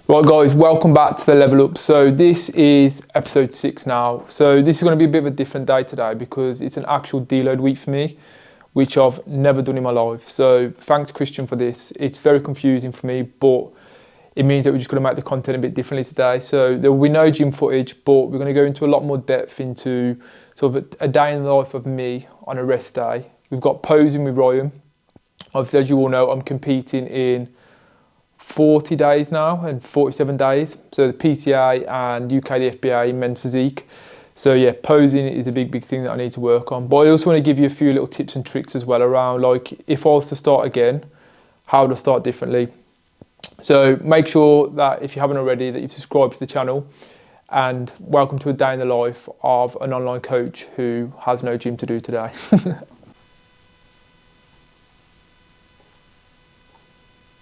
Right guys, welcome back to the Level Up. So this is episode 6 now. So this is going to be a bit of a different day today because it's an actual deload week for me, which I've never done in my life. So thanks Christian for this. It's very confusing for me, but it means that we're just going to make the content a bit differently today. So there will be no gym footage, but we're going to go into a lot more depth into sort of a day in the life of me on a rest day. We've got posing with Ryan. Obviously, as you all know, I'm competing in 40 days now and 47 days. So the PTA and UK the FBA men's physique. So yeah, posing is a big thing that I need to work on. But I also want to give you a few little tips and tricks as well around, like, if I was to start again, how to start differently. So make sure that if you haven't already, that you've subscribed to the channel, and welcome to a day in the life of an online coach who has no gym to do today.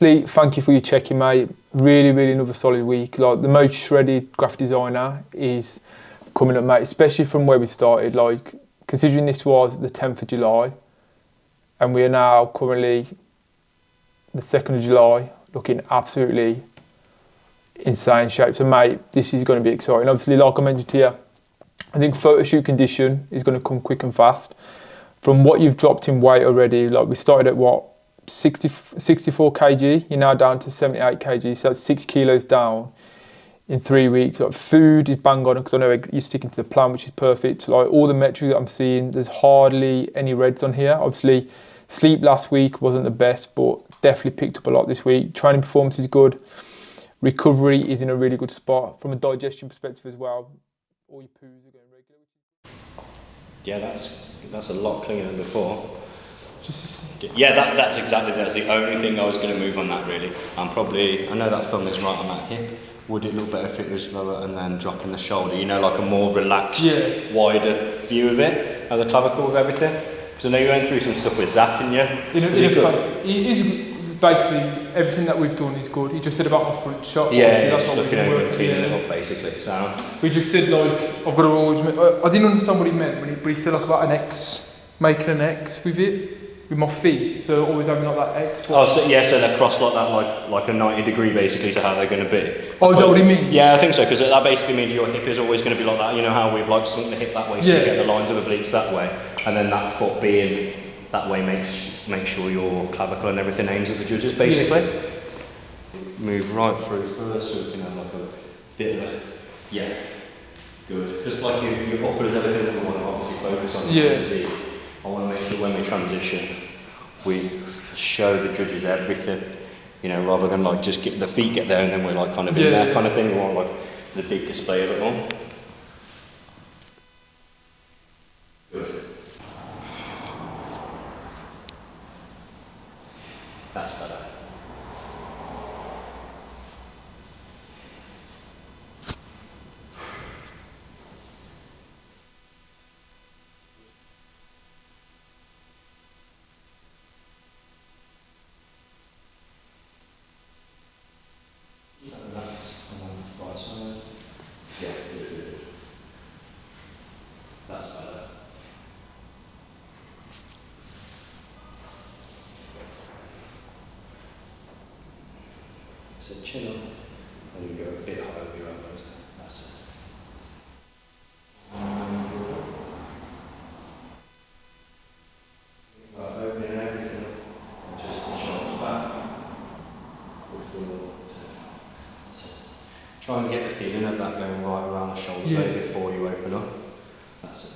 Thank you for your checking, mate. Really another solid week. Like, the most shredded graphic designer is coming up, mate, especially from where we started. Like, considering this was the 10th of July and we are now currently the 2nd of July, looking absolutely insane shape. So mate, this is going to be exciting. Obviously, like I mentioned to you, I think photo shoot condition is going to come quick and fast. From what you've dropped in weight already, like we started at what, 64 kg, you're now down to 78 kg, so that's 6 kilos down in 3 weeks. Like, food is bang on because I know you're sticking to the plan, which is perfect. Like, all the metrics that I'm seeing, there's hardly any reds on here. Obviously, sleep last week wasn't the best, but definitely picked up a lot this week. Training performance is good. Recovery is in a really good spot from a digestion perspective as well. All your poos are going regular. Yeah, that's a lot cleaner than before. Yeah, that's the only thing I was going to move on that, really. I know that thumb is right on that hip. Would it look better if it was lower and then dropping the shoulder? You know, like a more relaxed, wider view of it, of the clavicle with everything? Because I know you went through some stuff with Zach, didn't you? It is basically everything that we've done is good. He just said about my front shot. Yeah, that's just looking over and cleaning it up, basically. So we just said, like, I've got to always. I didn't understand what he meant when he said, like, about an X, making an X with it. With my feet, so always having like that X. Oh, so yeah, so they're crossed like that, like a 90 degree basically to how they're going to be. Oh, is that what you mean? Yeah, I think so, because that basically means your hip is always going to be like that. You know how we've like sunk the hip that way, so you get the lines of obliques that way, and then that foot being that way makes sure your clavicle and everything aims at the judges basically. Yeah. Move right through first, so we can have like a bit of a good. Because like your upper is everything that we want to obviously focus on. Yeah. I want to make sure when we transition, we show the judges everything, you know, rather than like just get the feet get there and then we're like kind of in there kind of thing. We want like the big display of it all. Good. That's better. So chin up, and you go a bit higher with your elbows. That's it. Right, opening everything up, and just the shoulders back. Try and get the feeling of that going right around the shoulder blade before you open up. That's it.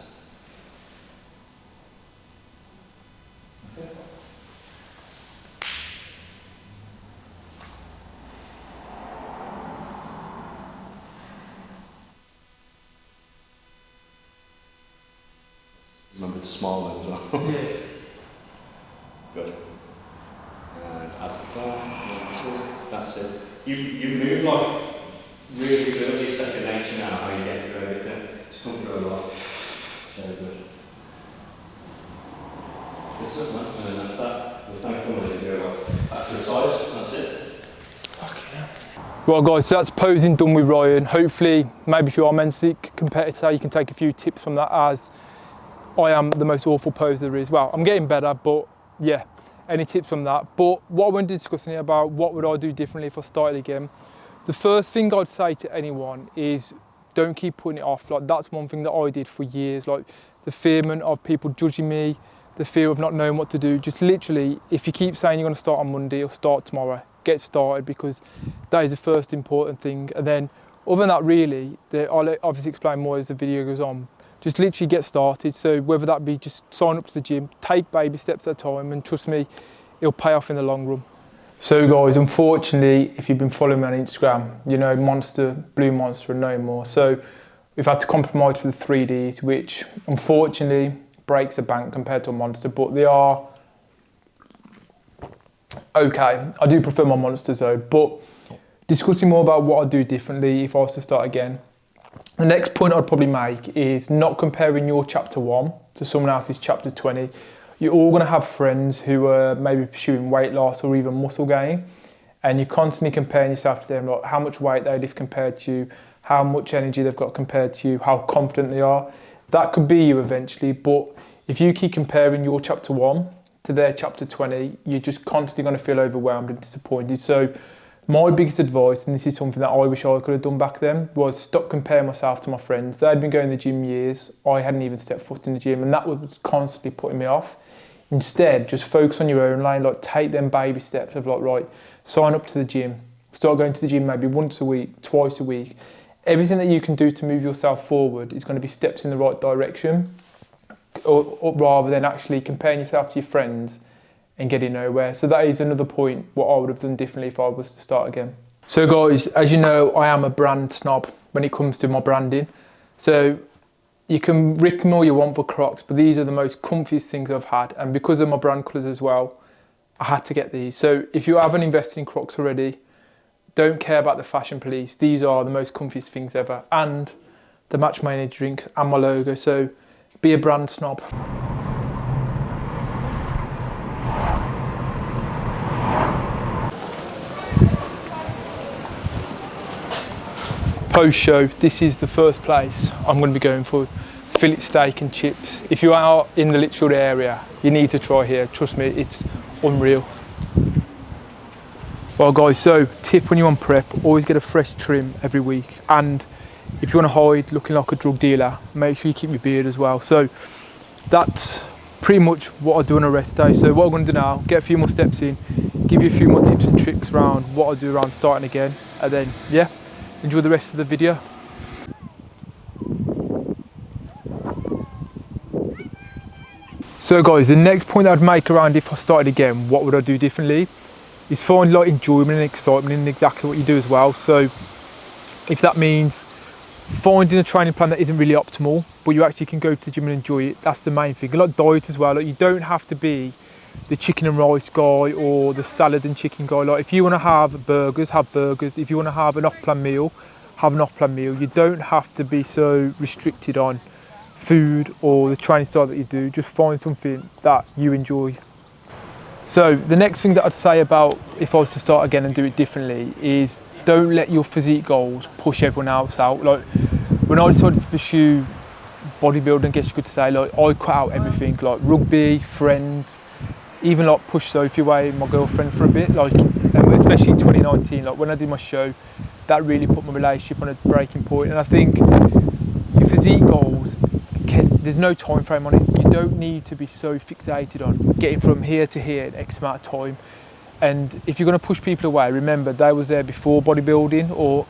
Okay. Remember to smile as well. Yeah. Good. And add to that. 1, 2. That's it. You move like really good. It's second nature now how you get through everything. It's come through a lot. So good. Good stuff, man. And then that's that. There's no coming to go back to the sides. That's it. Fucking hell. Right guys, so that's posing done with Ryan. Hopefully, maybe if you are a men's physique competitor, you can take a few tips from that, as I am the most awful poser there is. Well, I'm getting better, but yeah, any tips from that? But what I wanted to discuss here about what would I do differently if I started again. The first thing I'd say to anyone is don't keep putting it off. Like, that's one thing that I did for years. Like, the fearment of people judging me, the fear of not knowing what to do. Just literally, if you keep saying you're going to start on Monday or start tomorrow, get started, because that is the first important thing. And then other than that, really, I'll obviously explain more as the video goes on. Just literally get started. So whether that be just sign up to the gym, take baby steps at a time, and trust me, it'll pay off in the long run. So guys, unfortunately, if you've been following me on Instagram, you know Monster, Blue Monster and no more. So we've had to compromise for the 3Ds, which unfortunately breaks the bank compared to a Monster, but they are okay. I do prefer my Monsters though, but discussing more about what I'd do differently if I was to start again. The next point I'd probably make is not comparing your chapter 1 to someone else's chapter 20. You're all going to have friends who are maybe pursuing weight loss or even muscle gain, and you're constantly comparing yourself to them, like how much weight they lift compared to you, how much energy they've got compared to you, how confident they are. That could be you eventually, but if you keep comparing your chapter 1 to their chapter 20, you're just constantly going to feel overwhelmed and disappointed. So my biggest advice, and this is something that I wish I could have done back then, was stop comparing myself to my friends. They'd been going to the gym years. I hadn't even stepped foot in the gym, and that was constantly putting me off. Instead, just focus on your own lane, like take them baby steps of like, right, sign up to the gym, start going to the gym maybe once a week, twice a week. Everything that you can do to move yourself forward is going to be steps in the right direction, or rather than actually comparing yourself to your friends and getting nowhere. So that is another point what I would have done differently if I was to start again. So guys, as you know, I am a brand snob when it comes to my branding. So you can rip them all you want for Crocs, but these are the most comfiest things I've had. And because of my brand colours as well, I had to get these. So if you haven't invested in Crocs already, don't care about the fashion police. These are the most comfiest things ever. And they match my energy drink and my logo. So be a brand snob. Post-show, this is the first place I'm going to be going for. Fillet steak and chips. If you are in the Lichfield area, you need to try here. Trust me, it's unreal. Well guys, so tip when you're on prep, always get a fresh trim every week. And if you want to hide looking like a drug dealer, make sure you keep your beard as well. So that's pretty much what I do on a rest day. So what I'm going to do now, get a few more steps in, give you a few more tips and tricks around what I do around starting again, and then yeah, enjoy the rest of the video. So guys, the next point I'd make around if I started again, what would I do differently, is find like enjoyment and excitement in exactly what you do as well. So if that means finding a training plan that isn't really optimal, but you actually can go to the gym and enjoy it, that's the main thing. Like diet as well, like you don't have to be the chicken and rice guy or the salad and chicken guy. Like if you want to have burgers, have burgers. If you want to have an off-plan meal, have an off-plan meal. You don't have to be so restricted on food or the training style that you do. Just find something that you enjoy. So the next thing that I'd say about if I was to start again and do it differently is don't let your physique goals push everyone else out. Like when I decided to pursue bodybuilding, I guess you could say, like I cut out everything, like rugby, friends, even like push Sophie away, my girlfriend, for a bit, like especially in 2019, like when I did my show, that really put my relationship on a breaking point. And I think your physique goals, there's no time frame on it. You don't need to be so fixated on getting from here to here in X amount of time. And if you're going to push people away, remember they was there before bodybuilding or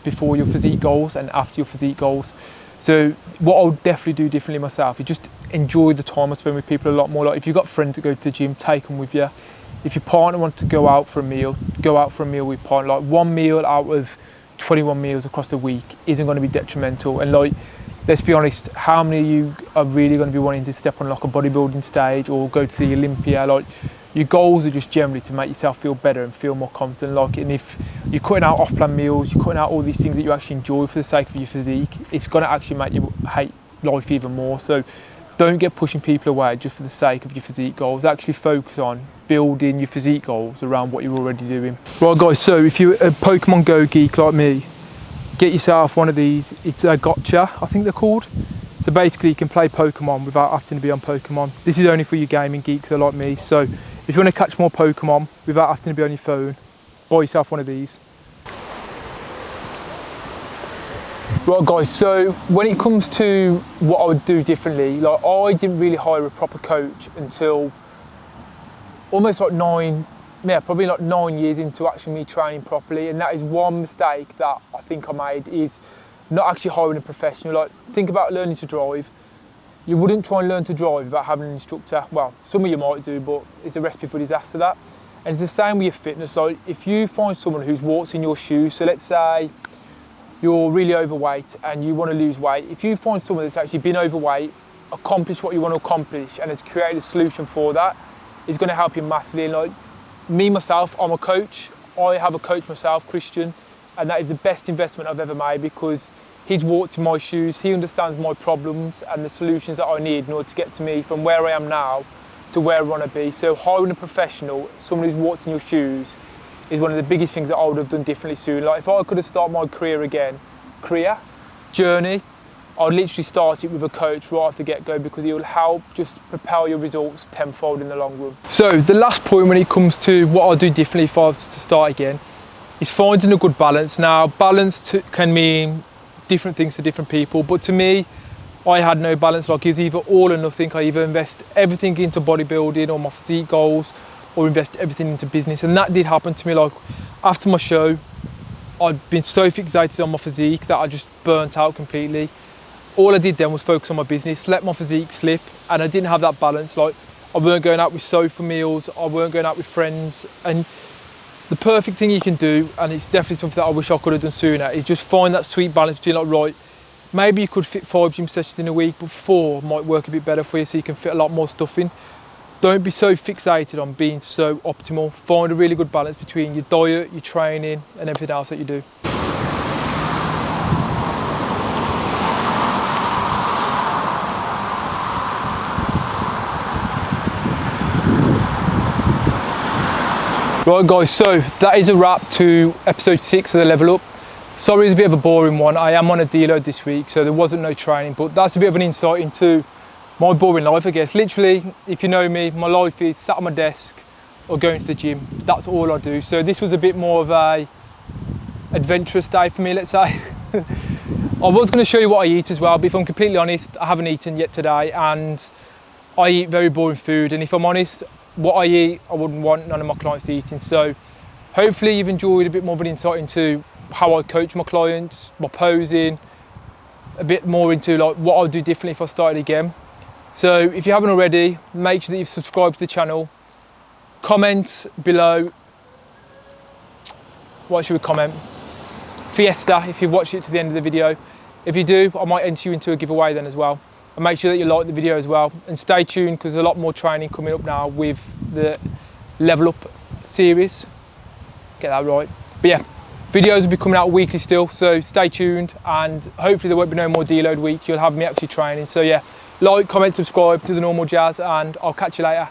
before your physique goals and after your physique goals. So what I'll definitely do differently myself is just enjoy the time I spend with people a lot more. Like if you've got friends that go to the gym, take them with you. If your partner wants to go out for a meal, go out for a meal with your partner. Like one meal out of 21 meals across the week isn't going to be detrimental. And like, let's be honest, how many of you are really going to be wanting to step on like a bodybuilding stage or go to the Olympia? Like your goals are just generally to make yourself feel better and feel more confident. Like, and if you're cutting out off-plan meals, you're cutting out all these things that you actually enjoy for the sake of your physique, it's going to actually make you hate life even more. So don't get pushing people away just for the sake of your physique goals. Actually focus on building your physique goals around what you're already doing. Right guys, so if you're a Pokemon Go geek like me, get yourself one of these. It's a gotcha, I think they're called. So basically you can play Pokemon without having to be on Pokemon. This is only for you gaming geeks like me. So if you want to catch more Pokemon without having to be on your phone, buy yourself one of these. Right guys, so when it comes to what I would do differently, like I didn't really hire a proper coach until almost like probably like 9 years into actually me training properly, and that is one mistake that I think I made, is not actually hiring a professional. Like, think about learning to drive. You wouldn't try and learn to drive without having an instructor. Well, some of you might do, but it's a recipe for disaster, that. And it's the same with your fitness. Like, if you find someone who's walked in your shoes, so let's say you're really overweight and you want to lose weight, if you find someone that's actually been overweight, accomplished what you want to accomplish, and has created a solution for that, it's going to help you massively. And like me, myself, I'm a coach. I have a coach myself, Christian, and that is the best investment I've ever made, because he's walked in my shoes, he understands my problems and the solutions that I need in order to get to me from where I am now to where I want to be. So hiring a professional, someone who's walked in your shoes, is one of the biggest things that I would have done differently soon. Like, if I could have started my career again, journey, I'd literally start it with a coach right off the get-go, because it will help just propel your results tenfold in the long run. So the last point when it comes to what I'll do differently if I was to start again is finding a good balance. Now, balance can mean different things to different people, but to me, I had no balance. Like, it's either all or nothing. I either invest everything into bodybuilding or my physique goals, or invest everything into business. And that did happen to me. Like, after my show, I'd been so fixated on my physique that I just burnt out completely. All I did then was focus on my business, let my physique slip, and I didn't have that balance. Like, I weren't going out with sofa meals, I weren't going out with friends. And the perfect thing you can do, and it's definitely something that I wish I could have done sooner, is just find that sweet balance between, like, right, maybe you could fit 5 gym sessions in a week, but 4 might work a bit better for you, so you can fit a lot more stuff in. Don't be so fixated on being so optimal. Find a really good balance between your diet, your training, and everything else that you do. Right guys, so that is a wrap to episode 6 of the Level Up. Sorry it's a bit of a boring one. I am on a deload this week, so there wasn't no training, but that's a bit of an insight into my boring life, I guess. Literally, if you know me, my life is sat on my desk or going to the gym. That's all I do. So this was a bit more of a adventurous day for me, let's say. I was going to show you what I eat as well, but if I'm completely honest, I haven't eaten yet today, and I eat very boring food. And if I'm honest, what I eat, I wouldn't want none of my clients eating. So hopefully you've enjoyed a bit more of an insight into how I coach my clients, my posing, a bit more into like what I'll do differently if I started again. So if you haven't already, make sure that you've subscribed to the channel. Comment below. What should we comment? Fiesta, if you've watched it to the end of the video. If you do, I might enter you into a giveaway then as well. And make sure that you like the video as well. And stay tuned, because there's a lot more training coming up now with the Level Up series. Get that right. But yeah, videos will be coming out weekly still, so stay tuned, and hopefully there won't be no more deload weeks. You'll have me actually training. So yeah, like, comment, subscribe, do the normal jazz, and I'll catch you later.